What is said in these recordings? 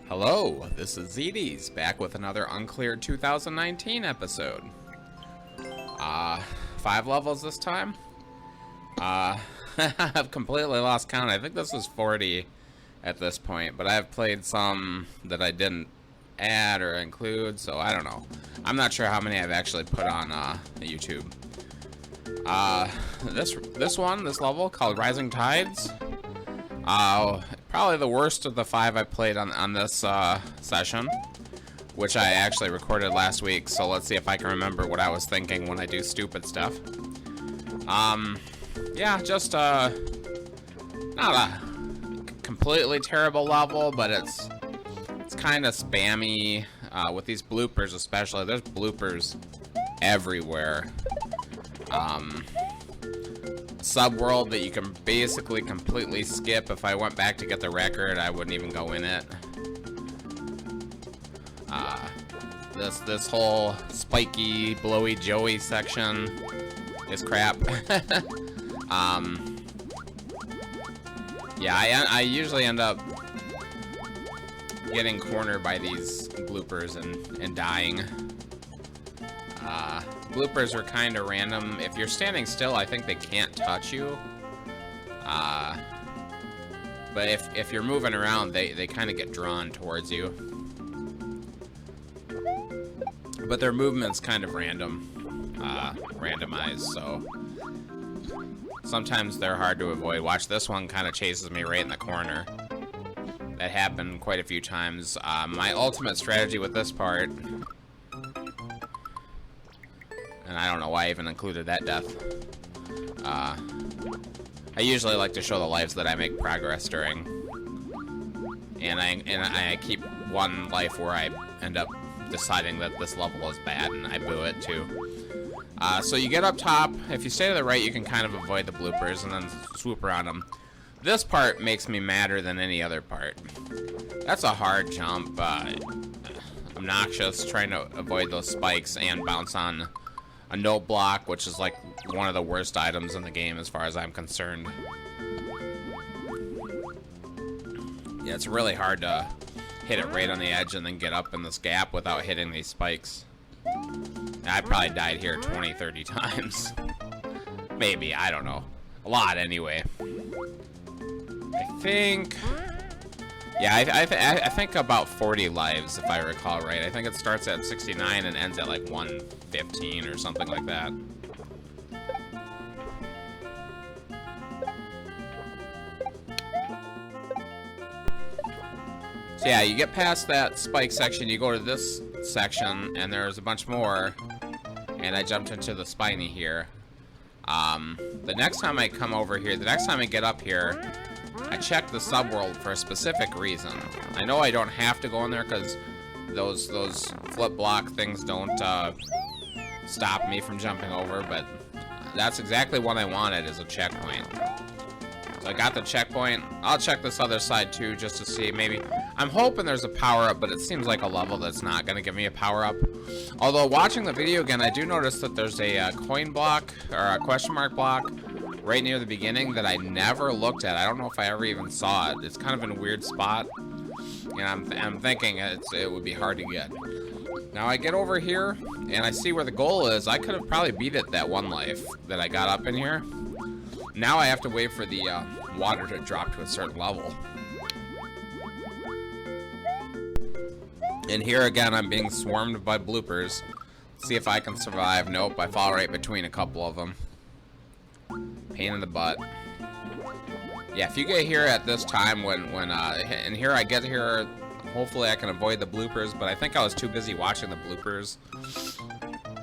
Hello, this is ZD's back with another Uncleared 2019 episode. 5 levels this time. I've completely lost count. I think this was 40 at this point, but I've played some that I didn't add or include, so I don't know. I'm not sure how many I've actually put on YouTube. This level called Rising Tides. Probably the worst of the 5 I played on this session, which I actually recorded last week, so let's see if I can remember what I was thinking when I do stupid stuff. Yeah, just not a completely terrible level, but it's kind of spammy with these bloopers especially. There's bloopers everywhere. Subworld that you can basically completely skip. If I went back to get the record, I wouldn't even go in it. This whole spiky, blowy Joey section is crap. Yeah, I usually end up getting cornered by these bloopers and dying. Bloopers are kind of random. If you're standing still, I think they can't touch you. But if you're moving around, they kind of get drawn towards you. But their movement's kind of randomized, so sometimes they're hard to avoid. Watch, this one kind of chases me right in the corner. That happened quite a few times. My ultimate strategy with this part, and I don't know why I even included that death. I usually like to show the lives that I make progress during, and I keep one life where I end up deciding that this level is bad, and I boo it too. So you get up top. If you stay to the right, you can kind of avoid the bloopers and then swoop around them. This part makes me madder than any other part. That's a hard jump. Obnoxious, trying to avoid those spikes and bounce on a note block, which is like one of the worst items in the game as far as I'm concerned. Yeah, it's really hard to hit it right on the edge and then get up in this gap without hitting these spikes. I probably died here 20-30 times. Maybe, I don't know. A lot anyway. I think... Yeah, I think about 40 lives, if I recall right. I think it starts at 69 and ends at like 115 or something like that. So yeah, you get past that spike section, you go to this section, and there's a bunch more. And I jumped into the spiny here. The next time I come over here, the next time I get up here, I checked the subworld for a specific reason. I know I don't have to go in there because those flip block things don't stop me from jumping over, but that's exactly what I wanted, is a checkpoint. So I got the checkpoint. I'll check this other side too, just to see. Maybe I'm hoping there's a power-up, but it seems like a level that's not gonna give me a power-up. Although watching the video again, I do notice that there's a coin block or a question mark block right near the beginning that I never looked at. I don't know if I ever even saw it. It's kind of in a weird spot, and I'm thinking it would be hard to get. Now I get over here and I see where the goal is. I could have probably beat it that one life that I got up in here. Now I have to wait for the water to drop to a certain level. And here again, I'm being swarmed by bloopers. See if I can survive. Nope, I fall right between a couple of them. Pain in the butt. Yeah, if you get here at this time and here I get here, hopefully I can avoid the bloopers, but I think I was too busy watching the bloopers.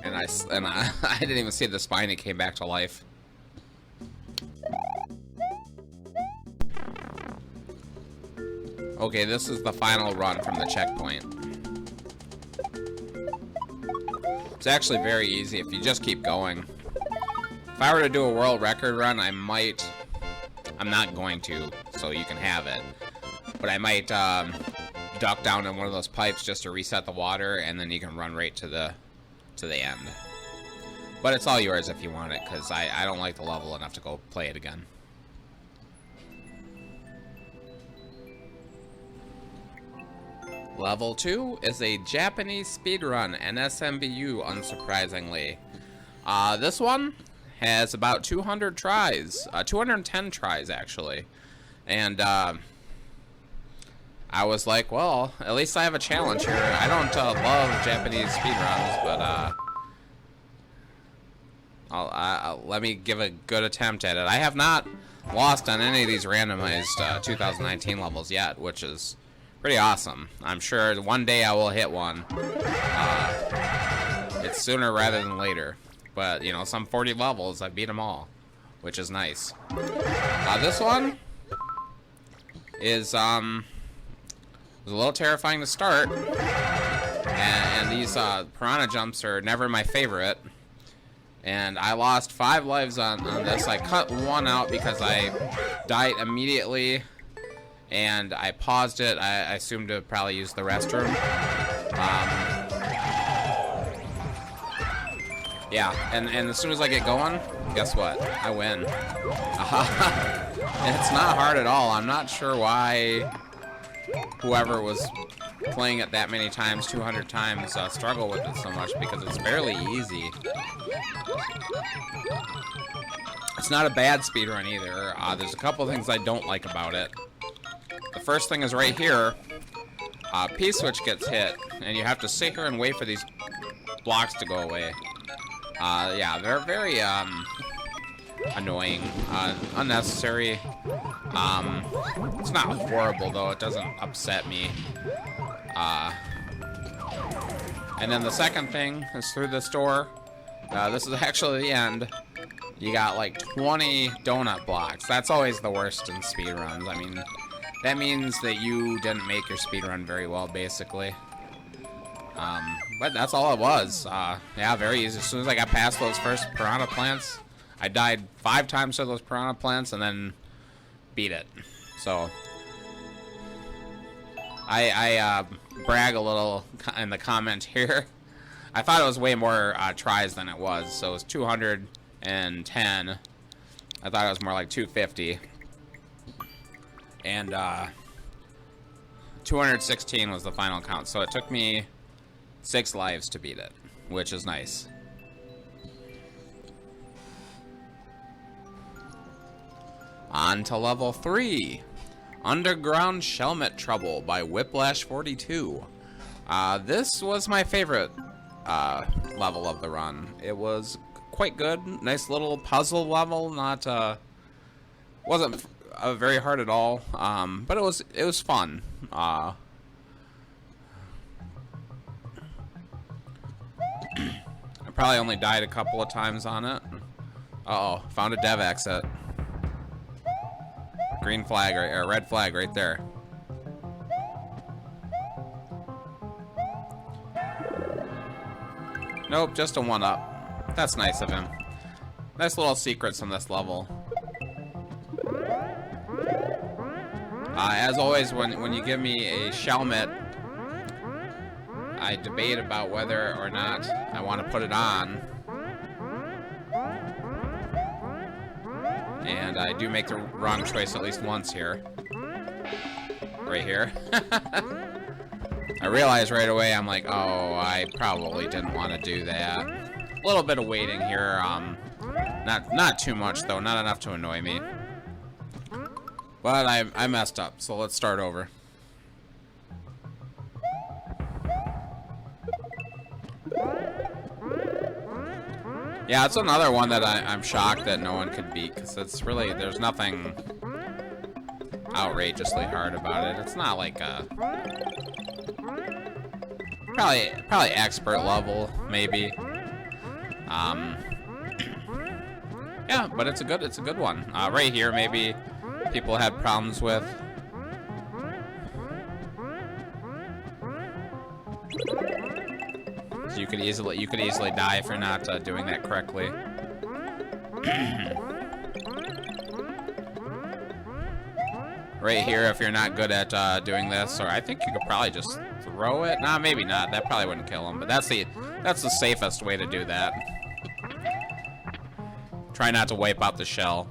And I didn't even see the spiny came back to life. Okay, this is the final run from the checkpoint. It's actually very easy if you just keep going. If I were to do a world record run, I might... I'm not going to, so you can have it. But I might duck down in one of those pipes just to reset the water, and then you can run right to the end. But it's all yours if you want it, because I don't like the level enough to go play it again. Level 2 is a Japanese speedrun, Nsmbu, unsurprisingly. This one has about 200 tries, 210 tries actually. And I was like, well, at least I have a challenge here. I don't love Japanese speedruns, but let me give a good attempt at it. I have not lost on any of these randomized 2019 levels yet, which is pretty awesome. I'm sure one day I will hit one. It's sooner rather than later. But, you know, some 40 levels, I beat them all, which is nice. This one is, was a little terrifying to start. And these piranha jumps are never my favorite. And I lost 5 lives on this. I cut one out because I died immediately. And I paused it. I assumed to probably use the restroom. Yeah, and as soon as I get going, guess what? I win. And it's not hard at all. I'm not sure why whoever was playing it that many times, 200 times, struggle with it so much, because it's fairly easy. It's not a bad speedrun either. There's a couple things I don't like about it. The first thing is right here. P-switch gets hit, and you have to sit here and wait for these blocks to go away. Yeah, they're very, annoying, unnecessary. It's not horrible, though. It doesn't upset me. And then the second thing is through this door. This is actually the end. You got, like, 20 donut blocks. That's always the worst in speedruns. I mean, that means that you didn't make your speedrun very well, basically. But that's all it was. Yeah, very easy. As soon as I got past those first piranha plants, I died 5 times to those piranha plants and then beat it. So I brag a little in the comment here. I thought it was way more tries than it was. So it was 210. I thought it was more like 250. And 216 was the final count. So it took me 6 lives to beat it, which is nice. On to level 3. Underground Shelmet Trouble by Whiplash42. This was my favorite level of the run. It was quite good. Nice little puzzle level. Not wasn't very hard at all. But it was fun. I probably only died a couple of times on it. Uh-oh, found a dev exit. Green flag, or red flag right there. Nope, just a 1-up. That's nice of him. Nice little secrets on this level. As always, when you give me a Shelmet, I debate about whether or not I want to put it on. And I do make the wrong choice at least once here. Right here. I realized right away, I'm like, oh, I probably didn't want to do that. A little bit of waiting here. Not too much, though. Not enough to annoy me. But I messed up, so let's start over. Yeah, it's another one that I'm shocked that no one could beat, because it's really, there's nothing outrageously hard about it. It's not like a probably expert level, maybe. Yeah, but it's a good one. Right here, maybe people had problems with. So you could easily die if you're not doing that correctly. Right here, if you're not good at doing this, or I think you could probably just throw it. Nah, maybe not. That probably wouldn't kill him, but that's the safest way to do that. Try not to wipe out the shell.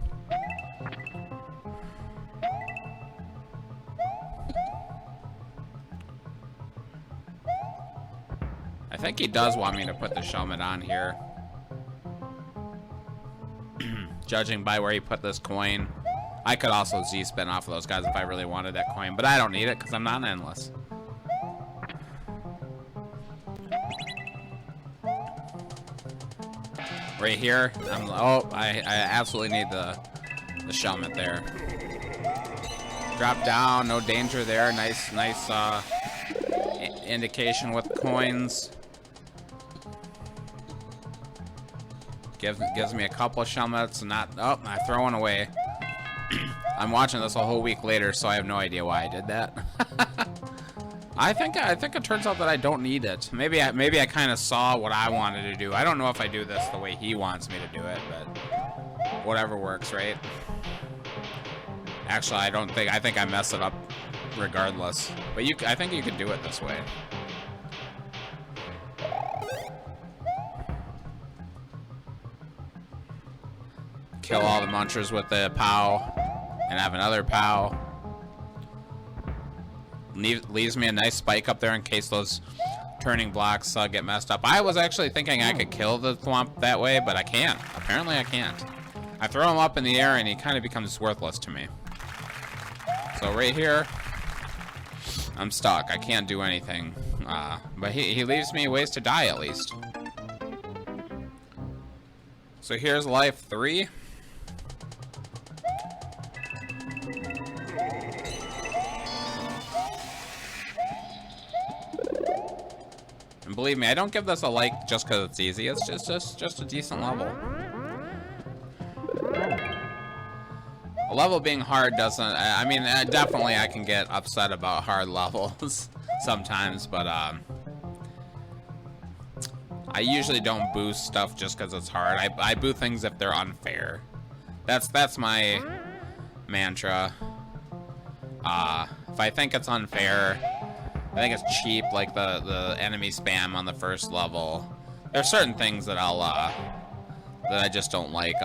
think he does want me to put the Shelmet on here. Judging by where he put this coin. I could also Z-spin off of those guys if I really wanted that coin, but I don't need it because I'm not endless. Right here, I absolutely need the Shelmet there. Drop down, no danger there. Nice indication with coins. Gives me a couple of Shelmets, and not, oh, I throw one away. I'm watching this a whole week later, so I have no idea why I did that. I think it turns out that I don't need it. Maybe I kind of saw what I wanted to do. I don't know if I do this the way he wants me to do it, but whatever works, right? Actually, I think I mess it up regardless. But I think you could do it this way. Kill all the munchers with the POW, and have another POW. Leaves me a nice spike up there in case those turning blocks get messed up. I was actually thinking I could kill the thwomp that way, but I can't. Apparently I can't. I throw him up in the air and he kind of becomes worthless to me. So right here, I'm stuck. I can't do anything. But he leaves me ways to die at least. So here's life 3. And believe me, I don't give this a like just because it's easy. It's just a decent level. A level being hard doesn't... I mean, definitely I can get upset about hard levels sometimes, but I usually don't boost stuff just because it's hard. I boo things if they're unfair. That's my mantra. If I think it's unfair, I think it's cheap, like the enemy spam on the first level. There's certain things that that I just don't like.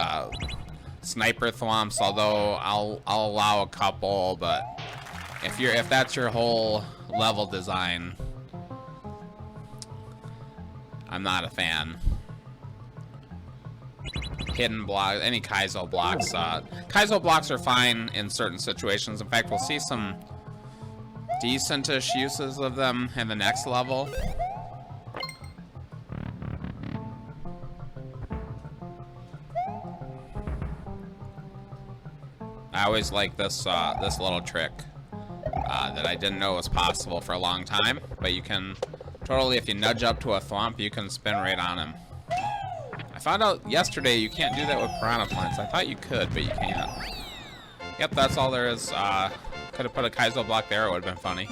Sniper thwomps, although I'll allow a couple, but if that's your whole level design, I'm not a fan. Hidden blocks, any Kaizo blocks. Kaizo blocks are fine in certain situations. In fact, we'll see some decentish uses of them in the next level. I always like this this little trick that I didn't know was possible for a long time, but you can totally, if you nudge up to a thwomp, you can spin right on him. I found out yesterday you can't do that with piranha plants. I thought you could, but you can't. Yep, that's all there is. Could have put a Kaizo block there; it would have been funny.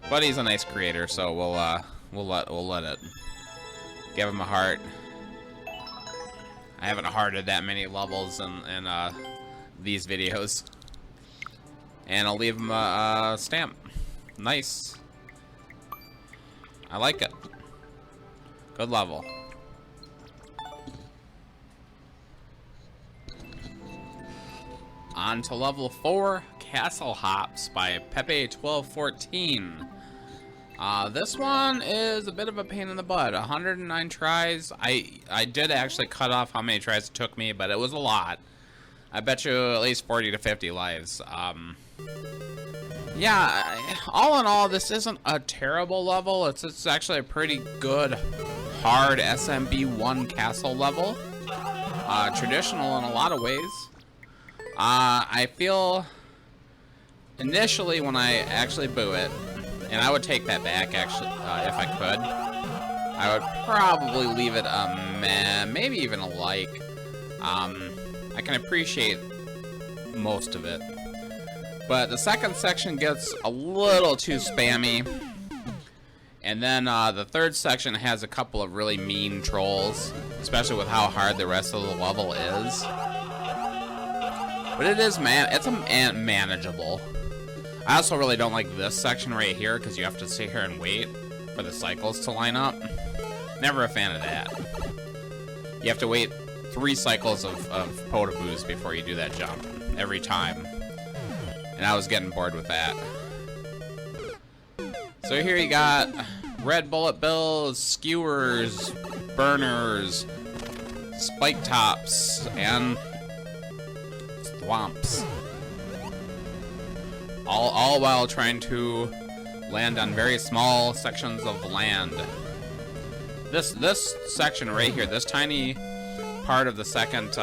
But he's a nice creator, so we'll let it. Give him a heart. I haven't hearted that many levels in these videos, and I'll leave him a stamp. Nice. I like it. Good level. On to level 4, Castle Hops by Pepe1214. This one is a bit of a pain in the butt. 109 tries. I did actually cut off how many tries it took me, but it was a lot. I bet you at least 40 to 50 lives. Yeah, all in all, this isn't a terrible level. It's actually a pretty good, hard SMB1 castle level. Traditional in a lot of ways. I feel initially when I actually boo it, and I would take that back actually if I could, I would probably leave it a meh, maybe even a like. I can appreciate most of it, but the second section gets a little too spammy, and then the third section has a couple of really mean trolls, especially with how hard the rest of the level is. But it's manageable. I also really don't like this section right here because you have to sit here and wait for the cycles to line up. Never a fan of that. You have to wait 3 cycles of Potaboos before you do that jump every time. And I was getting bored with that. So here you got red bullet bills, skewers, burners, spike tops, and thwomps. All while trying to land on very small sections of land. This section right here, this tiny part of the second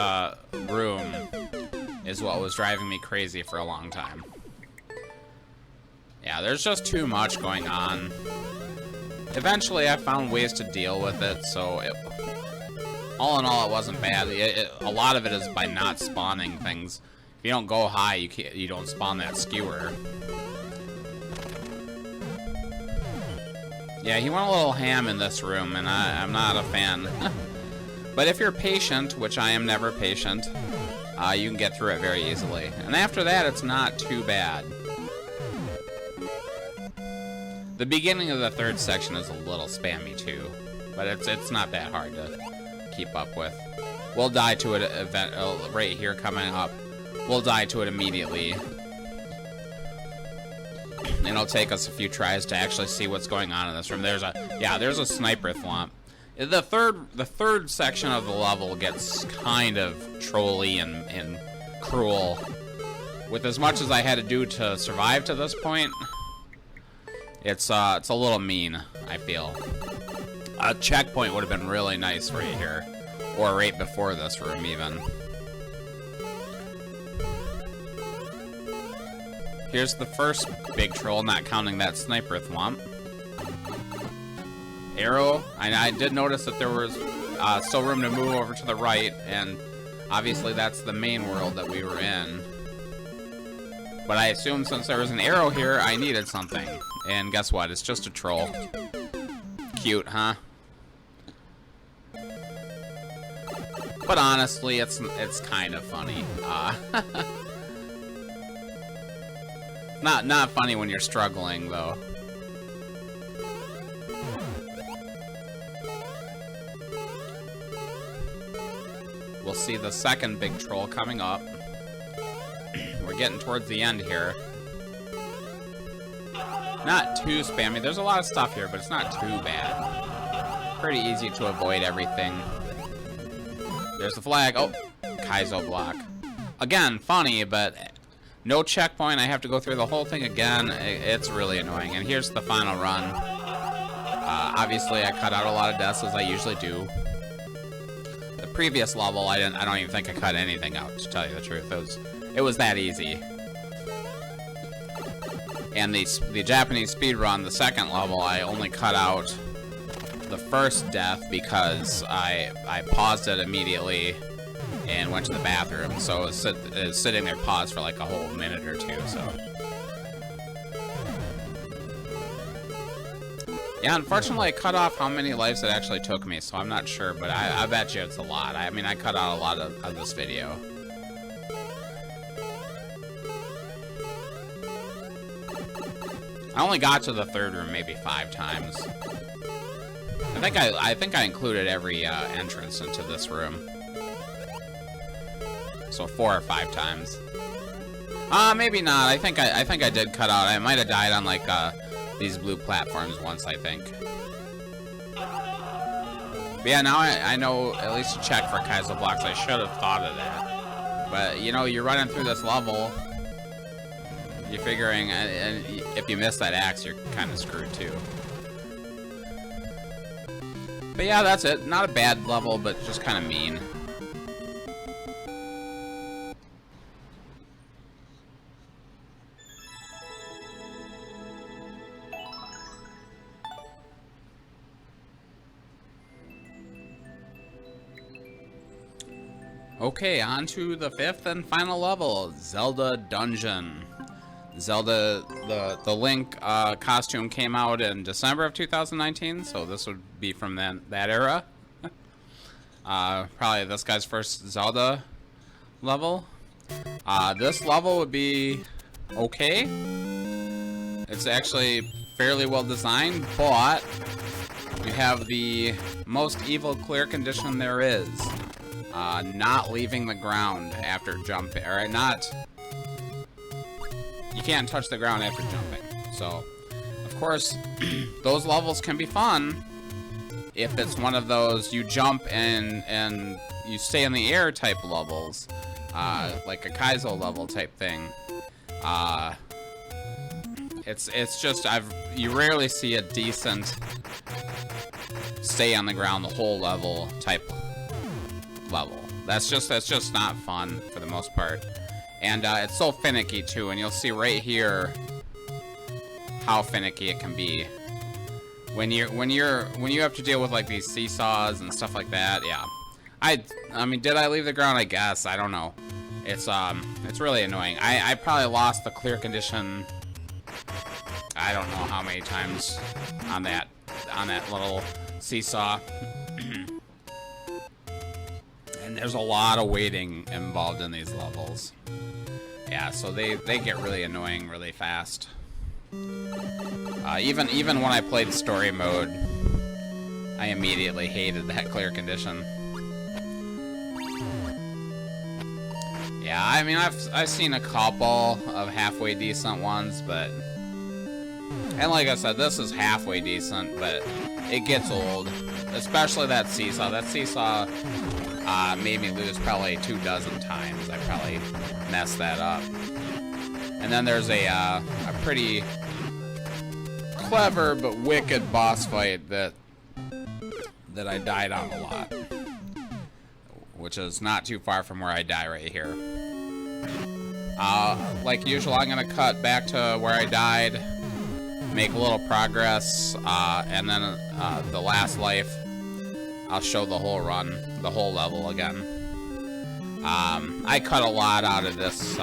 room is what was driving me crazy for a long time. Yeah, there's just too much going on. Eventually, I found ways to deal with it, so all in all, it wasn't bad. A lot of it is by not spawning things. If you don't go high, you don't spawn that skewer. Yeah, he went a little ham in this room, and I'm not a fan. But if you're patient, which I am never patient, you can get through it very easily. And after that, it's not too bad. The beginning of the third section is a little spammy too, but it's not that hard to keep up with. We'll die to it right here coming up. We'll die to it immediately. And it'll take us a few tries to actually see what's going on in this room. There's a sniper thwomp. The third section of the level gets kind of trolly and cruel. With as much as I had to do to survive to this point, it's a little mean, I feel. A checkpoint would have been really nice right here, or right before this room even. Here's the first big troll, not counting that sniper thwomp. Arrow. I did notice that there was still room to move over to the right, and obviously that's the main world that we were in. But I assumed since there was an arrow here, I needed something. And guess what? It's just a troll. Cute, huh? But honestly, it's kind of funny. Not funny when you're struggling, though. We'll see the second big troll coming up. We're getting towards the end here. Not too spammy. There's a lot of stuff here, but it's not too bad. Pretty easy to avoid everything. There's the flag. Oh, Kaizo block. Again, funny, but no checkpoint. I have to go through the whole thing again. It's really annoying. And here's the final run. Obviously, I cut out a lot of deaths, as I usually do. The previous level, I don't even think I cut anything out, to tell you the truth. It was that easy. And the Japanese speedrun, the second level, I only cut out the first death because I paused it immediately and went to the bathroom. So it was sitting there paused for like a whole minute or two, so. Yeah, unfortunately I cut off how many lives it actually took me, so I'm not sure, but I bet you it's a lot. I mean, I cut out a lot of this video. I only got to the third room maybe 5 times. I think I included every entrance into this room. So 4 or 5 times. Maybe not. I think I did cut out. I might have died on like these blue platforms once, I think. But yeah, now I know at least to check for Kaizo blocks. I should have thought of that. But you know, you're running through this level. You're figuring, and if you miss that axe, you're kind of screwed too. But yeah, that's it. Not a bad level, but just kind of mean. Okay, on to the 5th and final level, Zelda Dungeon. Zelda, the Link costume came out in December of 2019, so this would be from that era. Probably this guy's first Zelda level. This level would be okay. It's actually fairly well designed, but you have the most evil clear condition there is. Not leaving the ground after jumping, or not... You can't touch the ground after jumping. So, of course, those levels can be fun if it's one of those you jump and you stay in the air type levels, like a Kaizo level type thing. It's just you rarely see a decent stay on the ground the whole level type level. That's just not fun for the most part. And it's so finicky too, and you'll see right here how finicky it can be when you have to deal with like these seesaws and stuff like that. Yeah, I mean, did I leave the ground? I guess, I don't know. It's really annoying. I probably lost the clear condition, I don't know how many times on that little seesaw. And there's a lot of waiting involved in these levels. Yeah, so they get really annoying really fast. Even when I played story mode, I immediately hated that clear condition. Yeah, I mean, I've seen a couple of halfway decent ones, but, and like I said, this is halfway decent, but it gets old, especially that seesaw. That seesaw made me lose probably 24 times. I probably messed that up. And then there's a pretty clever but wicked boss fight that I died on a lot, which is not too far from where I die right here. Like usual, I'm gonna cut back to where I died, make a little progress, and then the last life, I'll show the whole run, the whole level again. I cut a lot out of this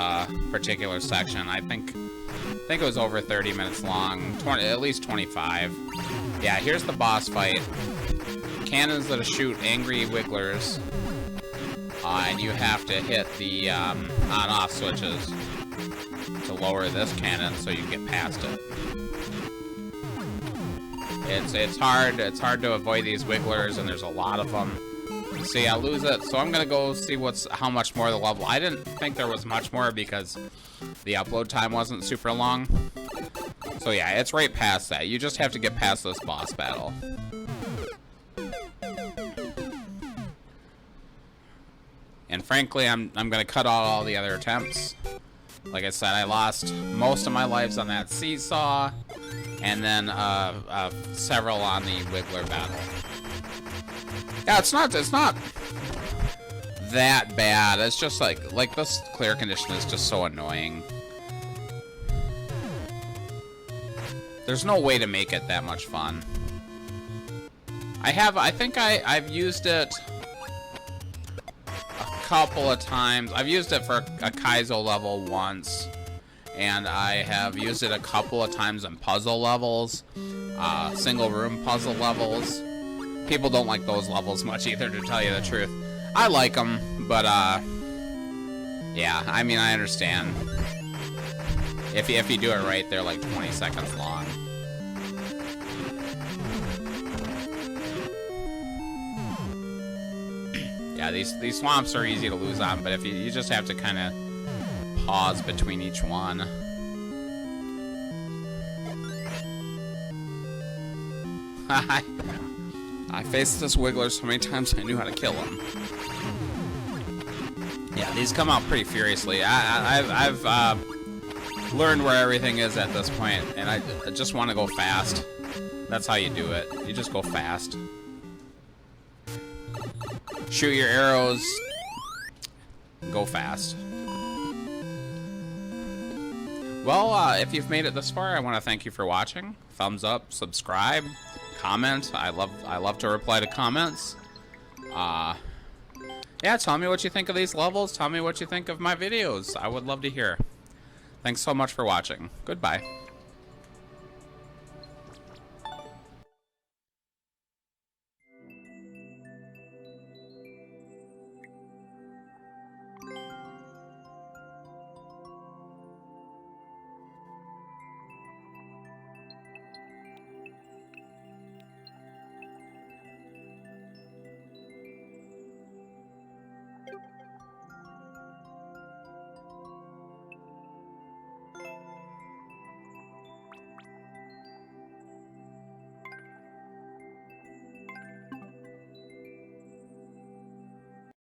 particular section. I think it was over 30 minutes long, at least 25. Yeah, here's the boss fight. Cannons that shoot angry wigglers, and you have to hit the on-off switches to lower this cannon so you can get past it. It's hard to avoid these wigglers, and there's a lot of them. See, I lose it, so I'm gonna go see how much more the level. I didn't think there was much more because the upload time wasn't super long. So yeah, it's right past that. You just have to get past this boss battle. And frankly, I'm gonna cut out all the other attempts. Like I said, I lost most of my lives on that seesaw, and then several on the Wiggler battle. Yeah, it's not that bad. It's just like this clear condition is just so annoying. There's no way to make it that much fun. I think I've used it a couple of times. I've used it for a Kaizo level once, and I have used it a couple of times in puzzle levels, single room puzzle levels. People don't like those levels much either, to tell you the truth. I like them, but yeah, I mean, I understand. If you do it right, they're like 20 seconds long. Yeah, these swamps are easy to lose on, but if you just have to kind of pause between each one. I faced this Wiggler so many times I knew how to kill him. Yeah, these come out pretty furiously. I've learned where everything is at this point, and I just want to go fast. That's how you do it. You just go fast. Shoot your arrows. Go fast. Well, if you've made it this far, I want to thank you for watching. Thumbs up, subscribe, comment. I love to reply to comments. Yeah, tell me what you think of these levels. Tell me what you think of my videos. I would love to hear. Thanks so much for watching. Goodbye.